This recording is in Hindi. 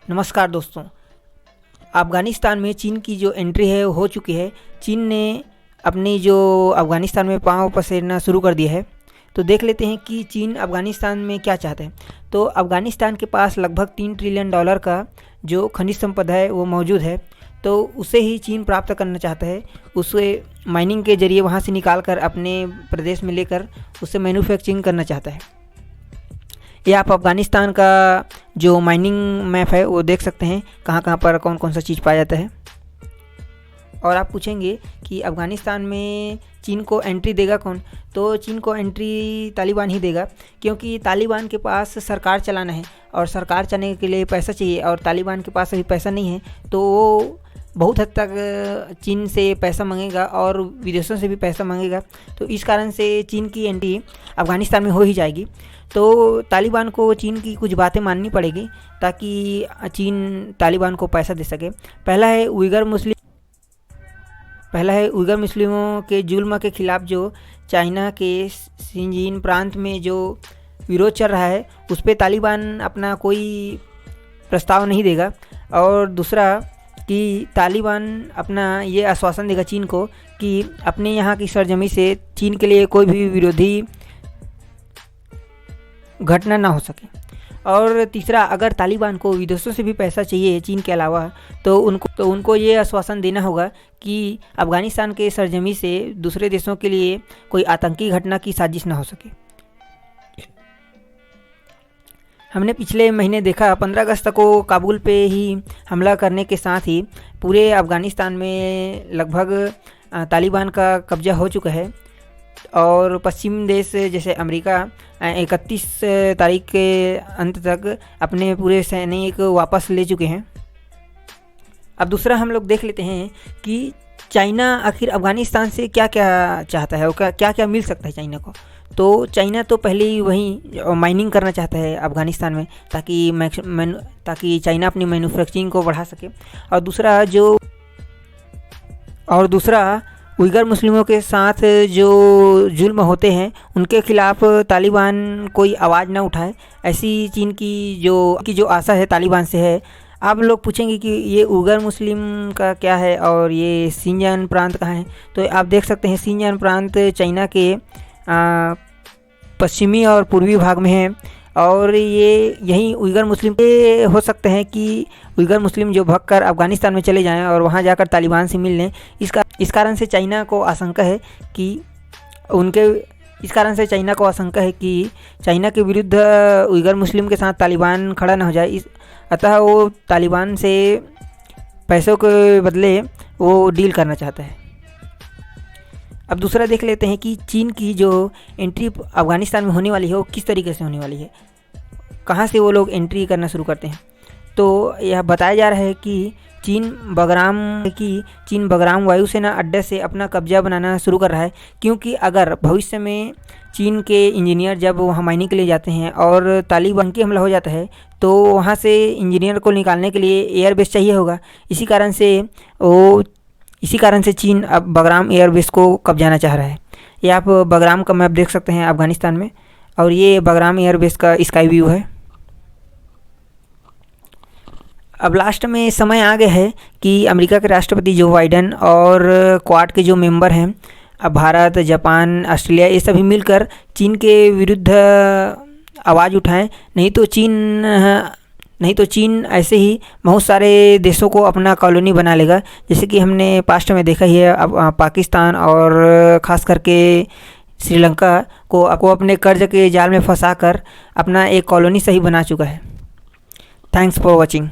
नमस्कार दोस्तों। अफ़गानिस्तान में चीन की जो एंट्री है वो हो चुकी है। चीन ने अपनी जो अफ़गानिस्तान में पाँव पसेरना शुरू कर दिया है। तो देख लेते हैं कि चीन अफ़गानिस्तान में क्या चाहता है। तो अफ़गानिस्तान के पास लगभग $3 ट्रिलियन का जो खनिज संपदा है वो मौजूद है। तो उसे ही चीन प्राप्त करना चाहता है। उसे माइनिंग के ज़रिए वहाँ से निकाल कर अपने प्रदेश में लेकर उसे मैन्युफैक्चरिंग करना चाहता है। ये आप अफ़गानिस्तान का जो माइनिंग मैप है वो देख सकते हैं, कहाँ कहाँ पर कौन कौन सा चीज़ पाया जाता है। और आप पूछेंगे कि अफ़गानिस्तान में चीन को एंट्री देगा कौन? तो चीन को एंट्री तालिबान ही देगा, क्योंकि तालिबान के पास सरकार चलाना है और सरकार चलाने के लिए पैसा चाहिए और तालिबान के पास अभी पैसा नहीं है। तो वो बहुत हद तक चीन से पैसा मांगेगा और विदेशों से भी पैसा मांगेगा। तो इस कारण से चीन की एंट्री अफ़गानिस्तान में हो ही जाएगी। तो तालिबान को चीन की कुछ बातें माननी पड़ेगी ताकि चीन तालिबान को पैसा दे सके। पहला है उइगर मुस्लिमों के जुल्म के ख़िलाफ़ जो चाइना के शिनजियांग प्रांत में जो विरोध चल रहा है, उस पर तालिबान अपना कोई प्रस्ताव नहीं देगा। और दूसरा कि तालिबान अपना ये आश्वासन देगा चीन को कि अपने यहाँ की सरजमी से चीन के लिए कोई भी विरोधी घटना ना हो सके। और तीसरा, अगर तालिबान को विदेशों से भी पैसा चाहिए चीन के अलावा, तो उनको ये आश्वासन देना होगा कि अफ़गानिस्तान के सरजमी से दूसरे देशों के लिए कोई आतंकी घटना की साजिश ना हो सके। हमने पिछले महीने देखा 15 अगस्त को काबुल पे ही हमला करने के साथ ही पूरे अफ़गानिस्तान में लगभग तालिबान का कब्जा हो चुका है। और पश्चिम देश जैसे अमेरिका 31 तारीख के अंत तक अपने पूरे सैनिक वापस ले चुके हैं। अब दूसरा हम लोग देख लेते हैं कि चाइना आखिर अफ़गानिस्तान से क्या क्या चाहता है और क्या क्या मिल सकता है चाइना को। तो चाइना तो पहले ही वहीं माइनिंग करना चाहता है अफ़गानिस्तान में, ताकि चाइना अपनी मैन्युफैक्चरिंग को बढ़ा सके। और दूसरा उइगर मुस्लिमों के साथ जो जुल्म होते हैं उनके ख़िलाफ़ तालिबान कोई आवाज़ ना उठाए, ऐसी चीन की जो आशा है तालिबान से है। आप लोग पूछेंगे कि ये उइगर मुस्लिम का क्या है और ये शिनजियांग प्रांत कहाँ है। तो आप देख सकते हैं शिनजियांग प्रांत चाइना के पश्चिमी और पूर्वी भाग में है। और ये यहीं उइगर मुस्लिम हो सकते हैं कि उइगर मुस्लिम जो भागकर अफ़गानिस्तान में चले जाएं और वहां जाकर तालिबान से मिल लें। इस कारण से चाइना को आशंका है कि चाइना के विरुद्ध उइगर मुस्लिम के साथ तालिबान खड़ा ना हो जाए। अतः वो तालिबान से पैसों के बदले वो डील करना चाहता है। अब दूसरा देख लेते हैं कि चीन की जो एंट्री अफ़गानिस्तान में होने वाली है वो किस तरीके से होने वाली है, कहाँ से वो लोग एंट्री करना शुरू करते हैं। तो यह बताया जा रहा है कि चीन बगराम वायुसेना अड्डे से अपना कब्जा बनाना शुरू कर रहा है, क्योंकि अगर भविष्य में चीन के इंजीनियर जब वहाँ माइनिंग के लिए जाते हैं और तालिबान की हमला हो जाता है तो वहाँ से इंजीनियर को निकालने के लिए एयरबेस चाहिए होगा। इसी कारण से चीन अब बगराम एयरबेस को कब्जाना चाह रहा है। ये आप बगराम का मैप देख सकते हैं अफ़गानिस्तान में, और ये बगराम एयरबेस का स्काई व्यू है। अब लास्ट में समय आ गया है कि अमेरिका के राष्ट्रपति जो बाइडेन और क्वाड के जो मेंबर हैं, अब भारत, जापान, ऑस्ट्रेलिया, ये सभी मिलकर चीन के विरुद्ध आवाज़ उठाएं। नहीं तो चीन ऐसे ही बहुत सारे देशों को अपना कॉलोनी बना लेगा, जैसे कि हमने पास्ट में देखा ही है। अब पाकिस्तान और ख़ास करके श्रीलंका को अपने कर्ज के जाल में फंसाकर अपना एक कॉलोनी सही बना चुका है। Thanks for watching.